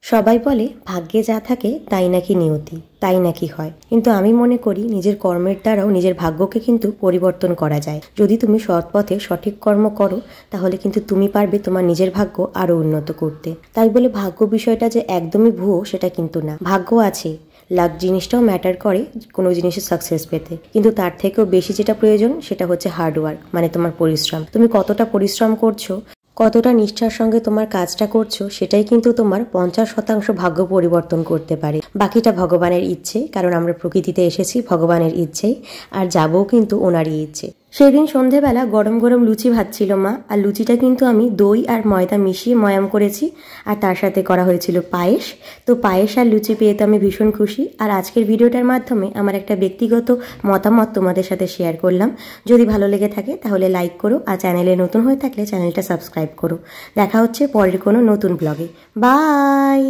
সবাই বলে ভাগ্যে যা থাকে তাই নাকি নিয়তি, তাই নাকি হয়। কিন্তু আমি মনে করি নিজের কর্মের দ্বারাও নিজের ভাগ্যকে কিন্তু পরিবর্তন করা যায়। যদি তুমি সৎ পথে সঠিক কর্ম করো তাহলে কিন্তু তুমি পারবে তোমার নিজের ভাগ্য আরো উন্নত করতে। তাই বলে ভাগ্য বিষয়টা যে একদমই ভুয়ো সেটা কিন্তু না। ভাগ্য আছে, লাক জিনিসটাও ম্যাটার করে কোনো জিনিসের সাকসেস পেতে, কিন্তু তার থেকেও বেশি যেটা প্রয়োজন সেটা হচ্ছে হার্ডওয়ার্ক, মানে তোমার পরিশ্রম। তুমি কতটা পরিশ্রম করছো, কতটা নিষ্ঠার সঙ্গে তোমার কাজটা করছো, সেটাই কিন্তু তোমার 50% ভাগ্য পরিবর্তন করতে পারে। বাকিটা ভগবানের ইচ্ছে, কারণ আমরা প্রকৃতিতে এসেছি ভগবানের ইচ্ছেই, আর যাবও কিন্তু ওনারই ইচ্ছে। সেদিন সন্ধেবেলা গরম গরম লুচি ভাজছিল মা, আর লুচিটা কিন্তু আমি দই আর ময়দা মিশিয়ে ময়াম করেছি, আর তার সাথে করা হয়েছিল পায়েস। তো পায়েস আর লুচি পেয়ে তো আমি ভীষণ খুশি। আর আজকের ভিডিওটার মাধ্যমে আমার একটা ব্যক্তিগত মতামত তোমাদের সাথে শেয়ার করলাম। যদি ভালো লেগে থাকে তাহলে লাইক করো, আর চ্যানেলে নতুন হয়ে থাকলে চ্যানেলটা সাবস্ক্রাইব করো। দেখা হচ্ছে পরের কোনো নতুন ব্লগে। বাই।